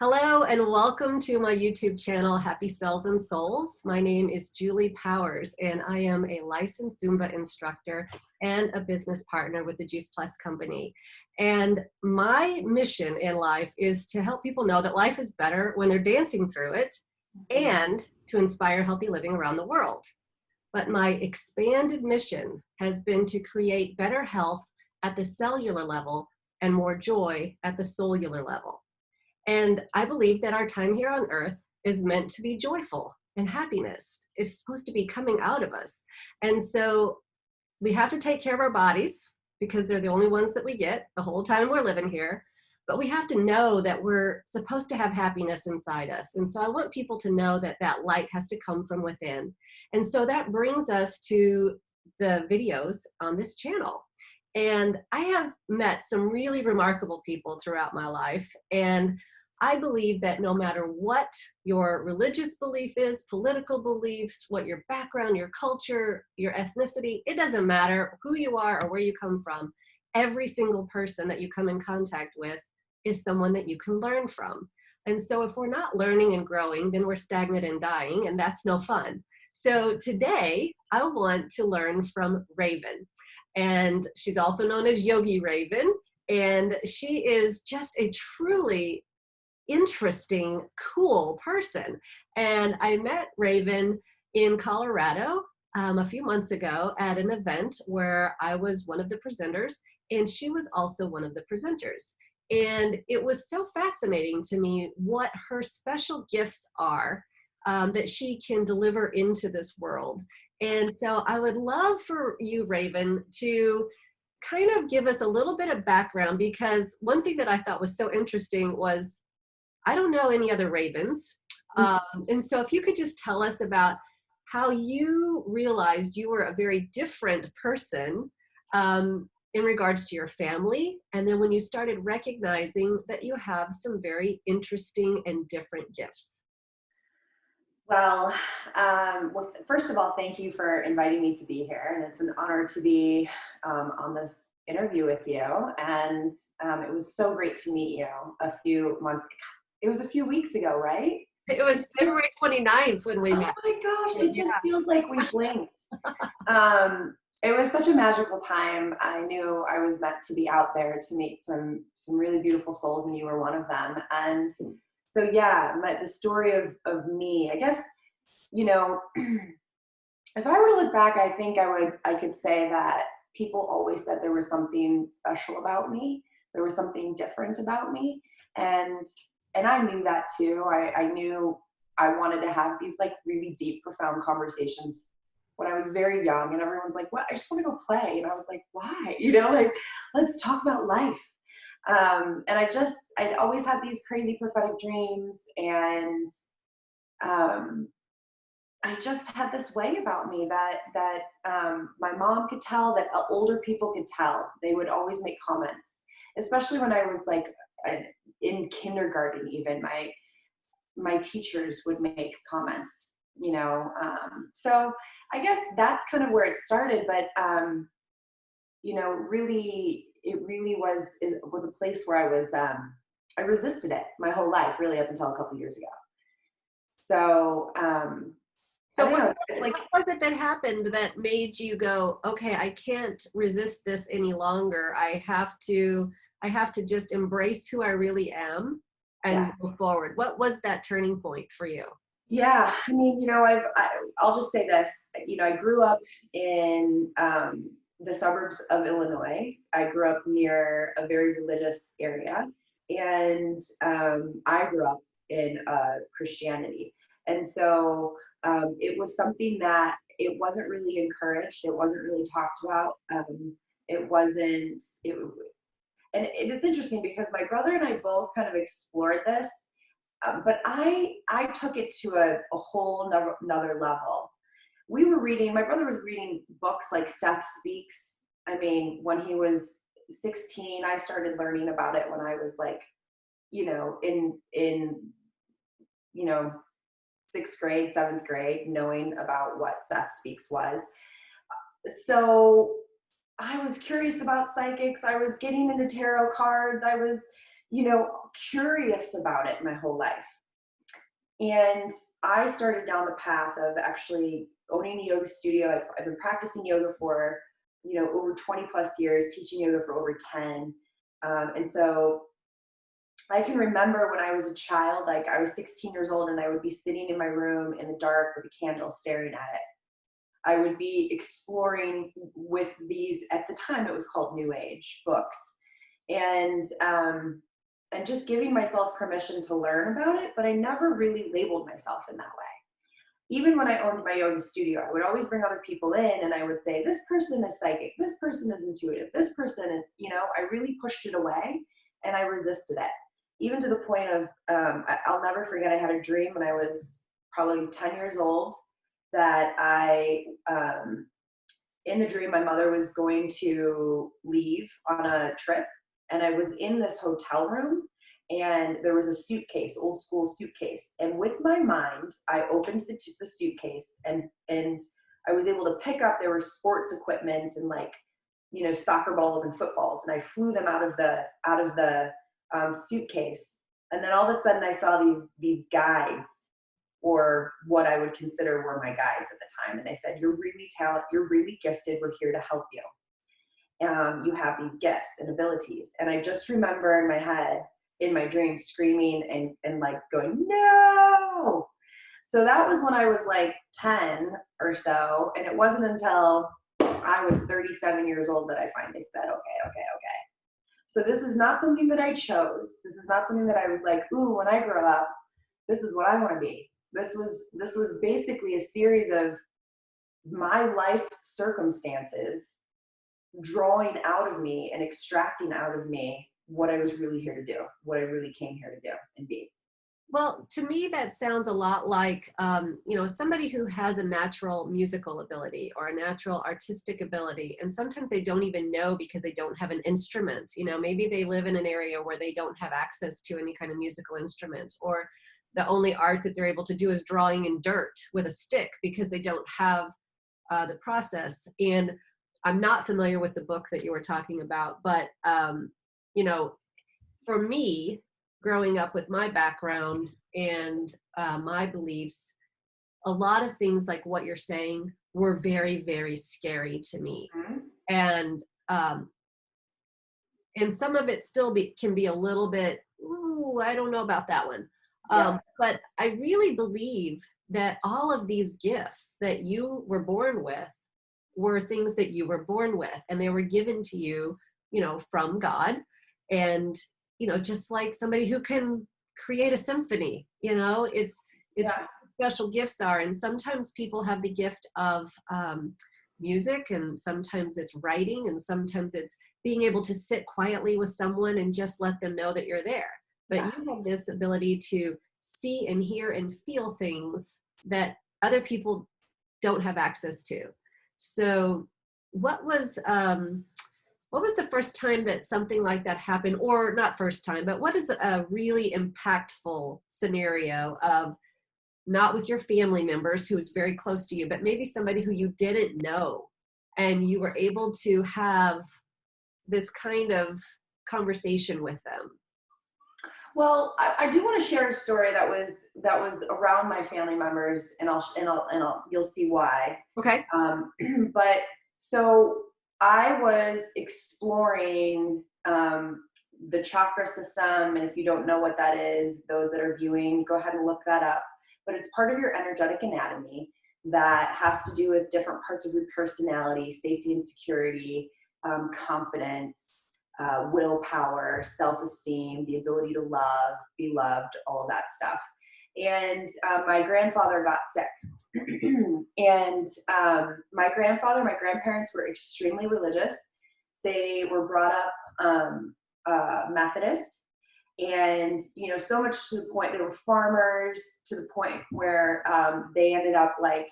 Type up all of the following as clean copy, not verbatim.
Hello and welcome to my YouTube channel, Happy Cells and Souls. My name is Julie Powers and I am a licensed Zumba instructor and a business partner with the Juice Plus company. And my mission in life is to help people know that life is better when they're dancing through it and to inspire healthy living around the world. But my expanded mission has been to create better health at the cellular level and more joy at the cellular level. And I believe that our time here on earth is meant to be joyful, and happiness is supposed to be coming out of us. And so we have to take care of our bodies because they're the only ones that we get the whole time we're living here. But we have to know that we're supposed to have happiness inside us. And so I want people to know that that light has to come from within. And so that brings us to the videos on this channel. And I have met some really remarkable people throughout my life. And I believe that no matter what your religious belief is, political beliefs, what your background, your culture, your ethnicity, it doesn't matter who you are or where you come from. Every single person that you come in contact with is someone that you can learn from. And so if we're not learning and growing, then we're stagnant and dying, and that's no fun. So today, I want to learn from Raven. And she's also known as Yogi Raven. And she is just a truly interesting, cool person. And I met Raven in Colorado a few months ago at an event where I was one of the presenters, and she was also one of the presenters. And it was so fascinating to me what her special gifts are that she can deliver into this world. And so I would love for you, Raven, to kind of give us a little bit of background, because one thing that I thought was so interesting was I don't know any other Ravens. And so if you could just tell us about how you realized you were a very different person in regards to your family, and then when you started recognizing that you have some very interesting and different gifts. Well, first of all, thank you for inviting me to be here, and it's an honor to be on this interview with you. And it was so great to meet you a few months. It was a few weeks ago, right? It was February 29th when we met. Oh my gosh, it just feels like we blinked. It was such a magical time. I knew I was meant to be out there to meet some really beautiful souls, and you were one of them. And so yeah, the story of me, I guess, you know, if I were to look back, I think I could say that people always said there was something special about me. There was something different about me. And I knew that too. I knew I wanted to have these like really deep, profound conversations when I was very young, and everyone's like, "What? I just want to go play." And I was like, "Why?" Like, let's talk about life. And I'd always had these crazy prophetic dreams, and I just had this way about me that my mom could tell, that older people could tell. They would always make comments, especially when I was like in kindergarten. Even my teachers would make comments. So I guess that's kind of where it started. But really, it was a place where I resisted it my whole life, really, up until a couple years ago. So What was it that happened that made you go, okay, I can't resist this any longer. I have to just embrace who I really am and go forward. What was that turning point for you? Yeah, I mean, I'll just say this. I grew up in the suburbs of Illinois. I grew up near a very religious area, and I grew up in Christianity. And so it was something that it wasn't really encouraged. It wasn't really talked about. And it is interesting because my brother and I both kind of explored this, but I took it to a whole another level. My brother was reading books like Seth Speaks. I mean, when he was 16, I started learning about it when I was like, in sixth grade, seventh grade, knowing about what Seth Speaks was. So I was curious about psychics. I was getting into tarot cards. I was, you know, curious about it my whole life. And I started down the path of actually owning a yoga studio. I've been practicing yoga for, over 20 plus years, teaching yoga for over 10. And so I can remember when I was a child, like I was 16 years old, and I would be sitting in my room in the dark with a candle staring at it. I would be exploring with these, at the time it was called New Age books, and just giving myself permission to learn about it, but I never really labeled myself in that way. Even when I owned my yoga studio, I would always bring other people in and I would say, this person is psychic, this person is intuitive, this person is, I really pushed it away and I resisted it. Even to the point of, I'll never forget, I had a dream when I was probably 10 years old that in the dream, my mother was going to leave on a trip, and I was in this hotel room, and there was a suitcase, old school suitcase. And with my mind, I opened the suitcase, and I was able to pick up, there were sports equipment and soccer balls and footballs, and I flew them out of the suitcase. And then all of a sudden, I saw these guides, or what I would consider were my guides at the time. And they said, you're really talented, you're really gifted, we're here to help you. You have these gifts and abilities. And I just remember in my head, in my dream, screaming and like going, no. So that was when I was like 10 or so. And it wasn't until I was 37 years old that I finally said, okay. So this is not something that I chose. This is not something that I was like, ooh, when I grow up, this is what I want to be. This was basically a series of my life circumstances drawing out of me and extracting out of me what I was really here to do, what I really came here to do and be. Well, to me, that sounds a lot like, somebody who has a natural musical ability or a natural artistic ability. And sometimes they don't even know because they don't have an instrument. Maybe they live in an area where they don't have access to any kind of musical instruments, or the only art that they're able to do is drawing in dirt with a stick because they don't have the process. And I'm not familiar with the book that you were talking about, but, for me, growing up with my background and my beliefs, a lot of things like what you're saying were very, very scary to me. Mm-hmm. And some of it still can be a little bit, ooh, I don't know about that one. But I really believe that all of these gifts that you were born with were things that you were born with, and they were given to you, from God. And, just like somebody who can create a symphony, it's what special gifts are. And sometimes people have the gift of music, and sometimes it's writing, and sometimes it's being able to sit quietly with someone and just let them know that you're there. But you have this ability to see and hear and feel things that other people don't have access to. So what was the first time that something like that happened? Or not first time, but what is a really impactful scenario of, not with your family members who is very close to you, but maybe somebody who you didn't know, and you were able to have this kind of conversation with them? Well, I do want to share a story that was around my family members, and you'll see why. Okay. But so I was exploring the chakra system, and if you don't know what that is, those that are viewing, go ahead and look that up. But it's part of your energetic anatomy that has to do with different parts of your personality, safety and security, confidence, willpower, self-esteem, the ability to love, be loved, all of that stuff. And my grandfather got sick. And my grandparents were extremely religious. They were brought up Methodist. And, so much to the point, they were farmers, to the point where they ended up like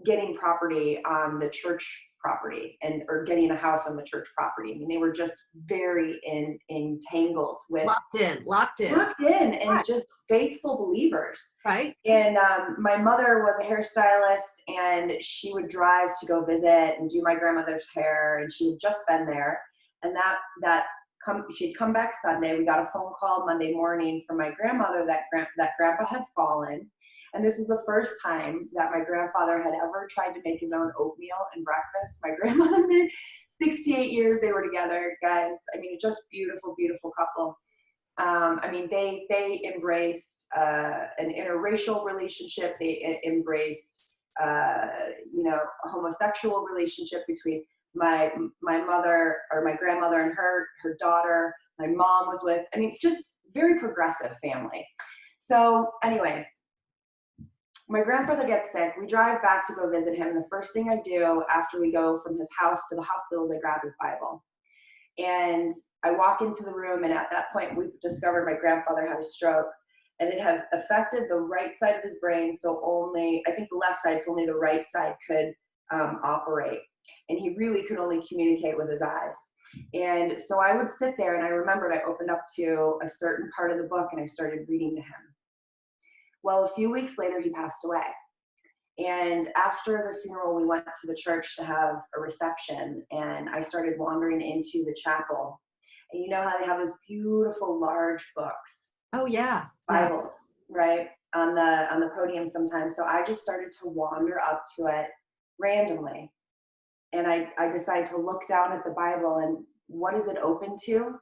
getting property on the church property, or getting a house on the church property. I mean, they were just very entangled with locked in and right. Just faithful believers. Right. And my mother was a hairstylist, and she would drive to go visit and do my grandmother's hair, and she had just been there. And that she'd come back Sunday. We got a phone call Monday morning from my grandmother that grandpa had fallen. And this was the first time that my grandfather had ever tried to make his own oatmeal and breakfast. My grandmother made 68 years they were together, guys. I mean, just beautiful, beautiful couple. I mean, they embraced an interracial relationship. They embraced, you know, a homosexual relationship between my mother, or my grandmother, and her daughter. My mom was with. I mean, just very progressive family. So, anyways, my grandfather gets sick. We drive back to go visit him. And the first thing I do after we go from his house to the hospital is I grab his Bible. And I walk into the room, and at that point, we've discovered my grandfather had a stroke, and it had affected the right side of his brain. So only, I think the left side, so only the right side could operate. And he really could only communicate with his eyes. And so I would sit there, and I remembered I opened up to a certain part of the book, and I started reading to him. Well, a few weeks later, he passed away. And after the funeral, we went to the church to have a reception, and I started wandering into the chapel. And you know how they have those beautiful large books? Oh yeah. Bibles, right? On the podium sometimes. So I just started to wander up to it randomly. And I decided to look down at the Bible, and what is it open to?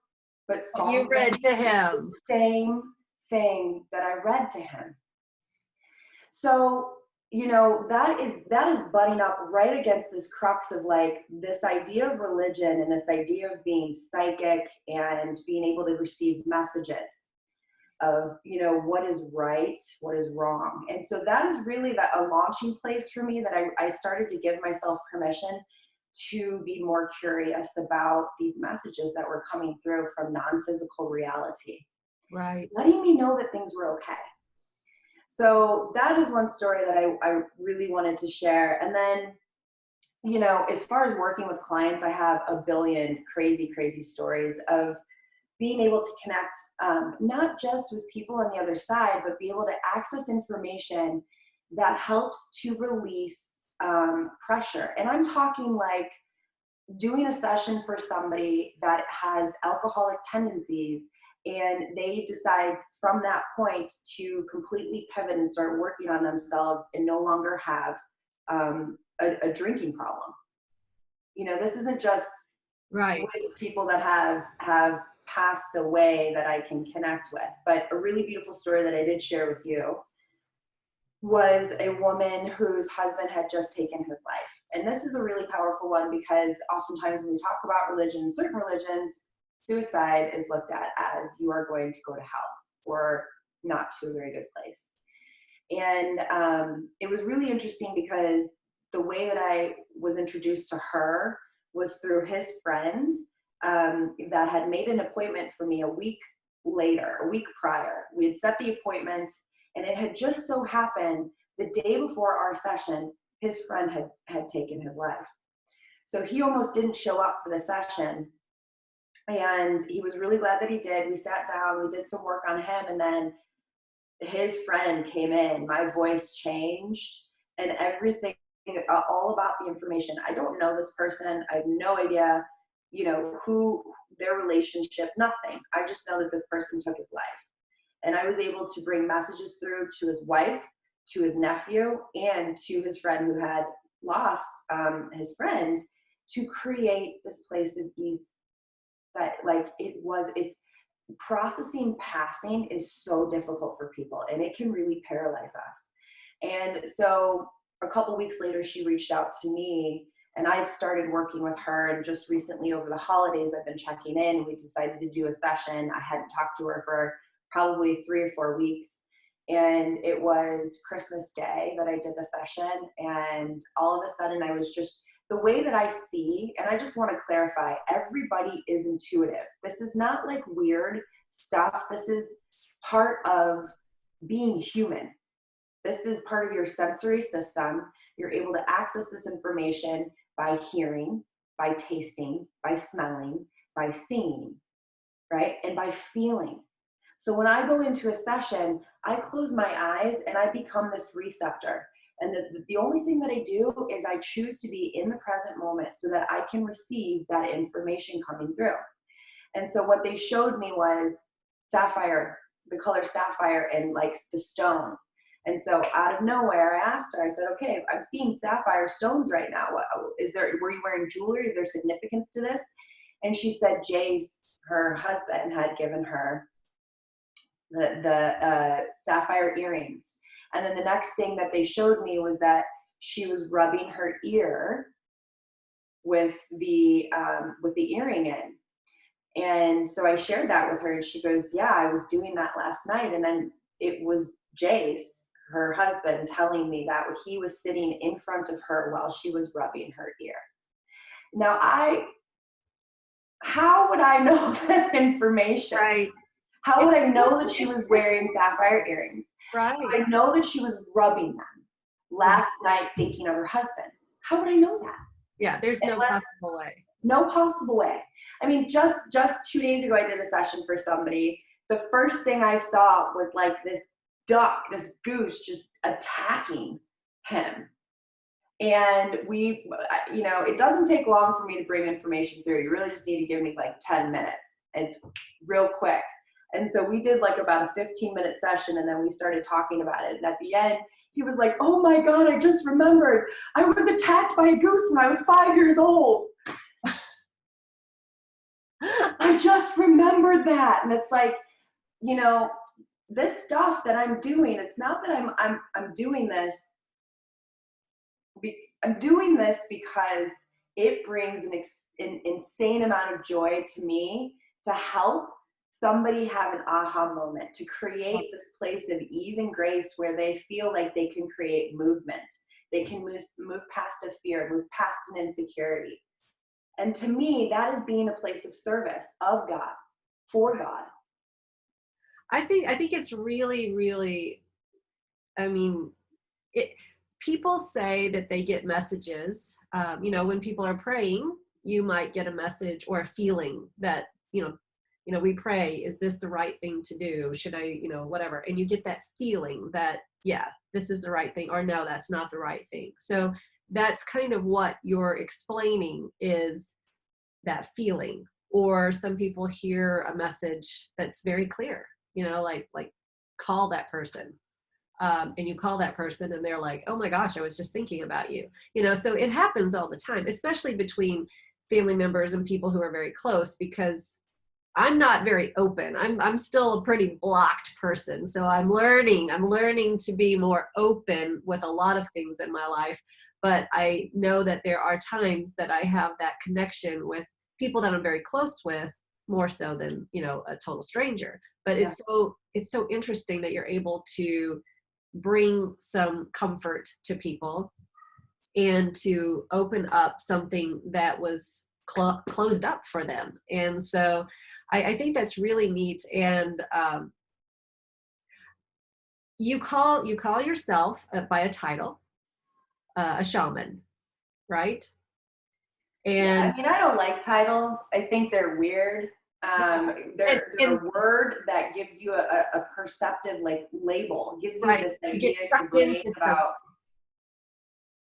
But Psalms. You read to him. Same thing that I read to him. So, you know, that is butting up right against this crux of like this idea of religion and this idea of being psychic and being able to receive messages of, you know, what is right, what is wrong. And so that is really a launching place for me, that I started to give myself permission to be more curious about these messages that were coming through from non-physical reality. Right. Letting me know that things were okay. So that is one story that I really wanted to share. And then, you know, as far as working with clients, I have a billion crazy, crazy stories of being able to connect, not just with people on the other side, but be able to access information that helps to release pressure. And I'm talking like doing a session for somebody that has alcoholic tendencies, and they decide from that point to completely pivot and start working on themselves and no longer have a drinking problem. You know, this isn't just right with people that have passed away that I can connect with, but a really beautiful story that I did share with you was a woman whose husband had just taken his life. And this is a really powerful one, because oftentimes when we talk about religion, certain religions, suicide is looked at as you are going to go to hell or not to a very good place. And it was really interesting because the way that I was introduced to her was through his friends that had made an appointment for me a week prior. We had set the appointment, and it had just so happened the day before our session, his friend had taken his life. So he almost didn't show up for the session. And he was really glad that he did. We sat down, we did some work on him, and then his friend came in. My voice changed, and everything, all about the information. I don't know this person. I have no idea, you know, who, their relationship, nothing. I just know that this person took his life. And I was able to bring messages through to his wife, to his nephew, and to his friend who had lost his friend, to create this place of ease. That like it's processing passing is so difficult for people, and it can really paralyze us. And so a couple weeks later, she reached out to me, and I've started working with her. And just recently over the holidays, I've been checking in. We decided to do a session. I hadn't talked to her for probably 3 or 4 weeks. And it was Christmas Day that I did the session. And all of a sudden I was just, the way that I see, and I just want to clarify, everybody is intuitive. This is not like weird stuff. This is part of being human. This is part of your sensory system. You're able to access this information by hearing, by tasting, by smelling, by seeing, right? And by feeling. So when I go into a session, I close my eyes and I become this receptor. And the only thing that I do is I choose to be in the present moment so that I can receive that information coming through. And so what they showed me was sapphire, the color sapphire, and like the stone. And so out of nowhere, I asked her, I said, okay, I'm seeing sapphire stones right now. Were you wearing jewelry? Is there significance to this? And she said Jace, her husband, had given her the sapphire earrings. And then the next thing that they showed me was that she was rubbing her ear with the earring in. And so I shared that with her, and she goes, yeah, I was doing that last night. And then it was Jace, her husband, telling me that he was sitting in front of her while she was rubbing her ear. Now, how would I know that information? Right. How would I know that she was wearing sapphire earrings? Right. I know that she was rubbing them last night thinking of her husband. How would I know that? Yeah, there's no Unless, possible way. no possible way. I mean, just 2 days ago, I did a session for somebody. The first thing I saw was like this duck, this goose just attacking him. And we, you know, it doesn't take long for me to bring information through. You really just need to give me like 10 minutes. It's real quick. And so we did like about a 15-minute session, and then we started talking about it. And at the end, he was like, oh my God, I just remembered. I was attacked by a goose when I was 5 years old. I just remembered that. And it's like, you know, this stuff that I'm doing, it's not that I'm doing this. I'm doing this because it brings an insane amount of joy to me to help somebody have an aha moment, to create this place of ease and grace where they feel like they can create movement. They can move past a fear, move past an insecurity. And to me, that is being a place of service of God, for God. I think it's really, really, I mean, people say that they get messages. You know, when people are praying, you might get a message or a feeling that, we pray, is this the right thing to do? Should I, whatever. And you get that feeling that, yeah, this is the right thing, or no, that's not the right thing. So that's kind of what you're explaining, is that feeling. Or some people hear a message that's very clear, like call that person. And you call that person and they're like, oh my gosh, I was just thinking about you. So it happens all the time, especially between family members and people who are very close, because I'm not very open. I'm still a pretty blocked person. So I'm learning to be more open with a lot of things in my life. But I know that there are times that I have that connection with people that I'm very close with, more so than, a total stranger. But Yeah. it's so interesting that you're able to bring some comfort to people and to open up something that was closed up for them. And so I think that's really neat. And you call yourself by a title, a shaman, right? And yeah, I mean, I don't like titles. I think they're weird. They're a word that gives you a perceptive like label, gives you right, this you idea get in sucked your brain into about.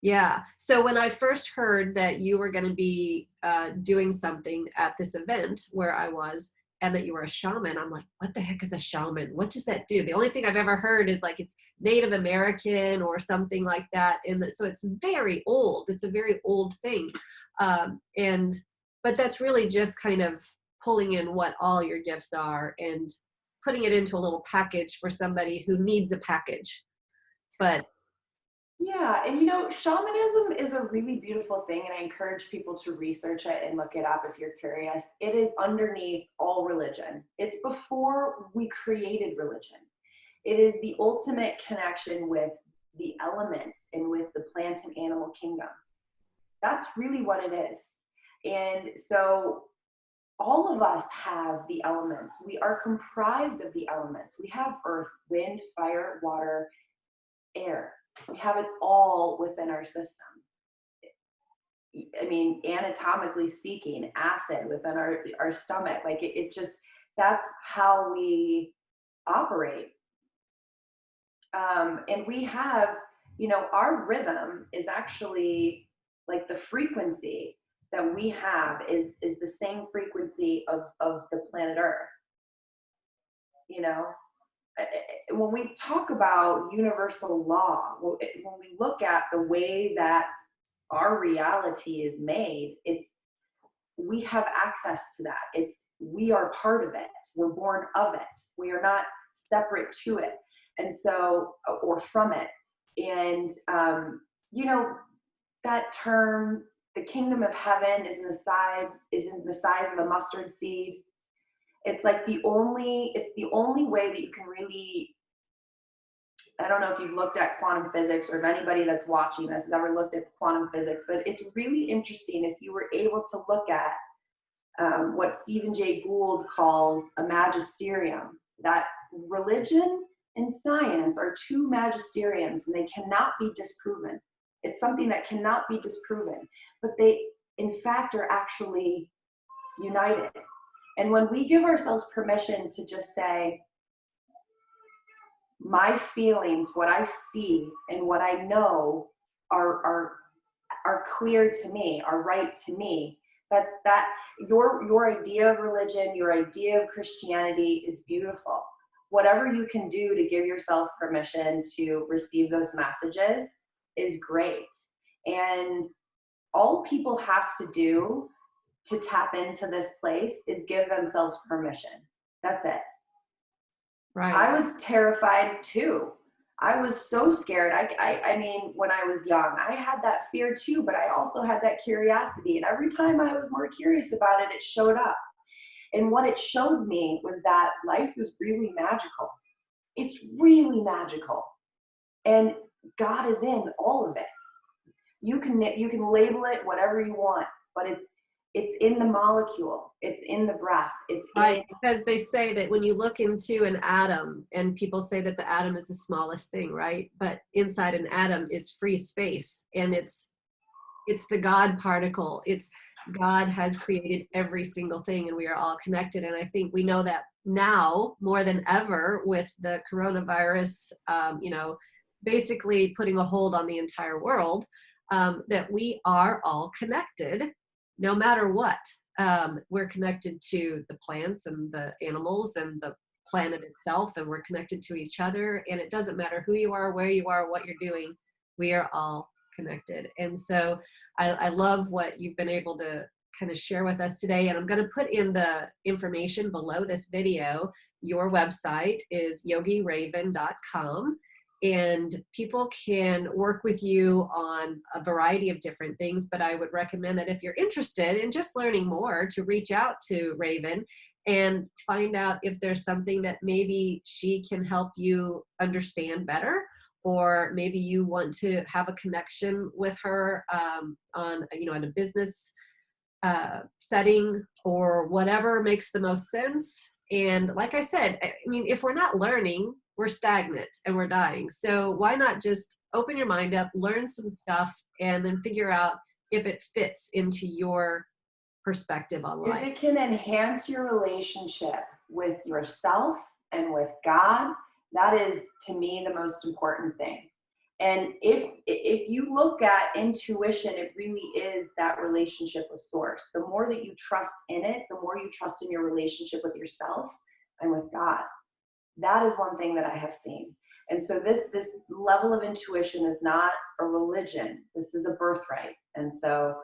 Yeah. So when I first heard that you were going to be doing something at this event where I was, and that you were a shaman, I'm like, what the heck is a shaman? What does that do? The only thing I've ever heard is like it's Native American or something like that. And so it's very old. It's a very old thing. But that's really just kind of pulling in what all your gifts are and putting it into a little package for somebody who needs a package. But Yeah, and shamanism is a really beautiful thing, and I encourage people to research it and look it up if you're curious. It is underneath all religion. It's before we created religion. It is the ultimate connection with the elements and with the plant and animal kingdom. That's really what it is. And so all of us have the elements. We are comprised of the elements. We have earth, wind, fire, water, air. We have it all within our system. I mean, anatomically speaking, acid within our stomach, like it just, that's how we operate. And we have, our rhythm is actually like the frequency that we have is the same frequency of the planet Earth. You know, when we talk about universal law, when we look at the way that our reality is made, it's we have access to that. It's we are part of it. We're born of it. We are not separate to it, and so or from it. And you know that term, the kingdom of heaven is in the size of a mustard seed. It's like it's the only way that you can really, I don't know if you've looked at quantum physics or if anybody that's watching this has ever looked at quantum physics, but it's really interesting if you were able to look at what Stephen Jay Gould calls a magisterium, that religion and science are two magisteriums and they cannot be disproven. It's something that cannot be disproven, but they in fact are actually united. And when we give ourselves permission to just say, my feelings, what I see and what I know are clear to me, are right to me. That's that your idea of religion, your idea of Christianity is beautiful. Whatever you can do to give yourself permission to receive those messages is great. And all people have to do to tap into this place is give themselves permission. That's it. Right. I was terrified too. I was so scared. I mean, when I was young, I had that fear too, but I also had that curiosity. And every time I was more curious about it, it showed up. And what it showed me was that life is really magical. It's really magical. And God is in all of it. You can label it whatever you want, but it's in the molecule, it's in the breath, it's right, because they say that when you look into an atom, and people say that the atom is the smallest thing, right? But inside an atom is free space, and it's the God particle. It's God has created every single thing, and we are all connected. And I think we know that now more than ever with the coronavirus, basically putting a hold on the entire world, that we are all connected no matter what. We're connected to the plants and the animals and the planet itself, and we're connected to each other. And it doesn't matter who you are, where you are, what you're doing, we are all connected. And so I love what you've been able to kind of share with us today. And I'm going to put in the information below this video. Your website is yogiraven.com. And people can work with you on a variety of different things, but I would recommend that if you're interested in just learning more, to reach out to Raven and find out if there's something that maybe she can help you understand better, or maybe you want to have a connection with her on in a business setting, or whatever makes the most sense. And like I said, I mean, if we're not learning, we're stagnant and we're dying. So why not just open your mind up, learn some stuff, and then figure out if it fits into your perspective on life. If it can enhance your relationship with yourself and with God, that is, to me, the most important thing. And if you look at intuition, it really is that relationship with source. The more that you trust in it, the more you trust in your relationship with yourself and with God. That is one thing that I have seen. And so this level of intuition is not a religion. This is a birthright. And so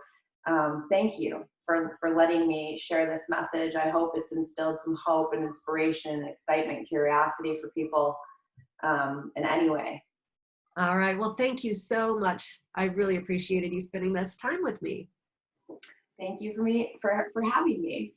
thank you for letting me share this message. I hope it's instilled some hope and inspiration and excitement and curiosity for people in any way. All right. Well, thank you so much. I really appreciated you spending this time with me. Thank you for having me.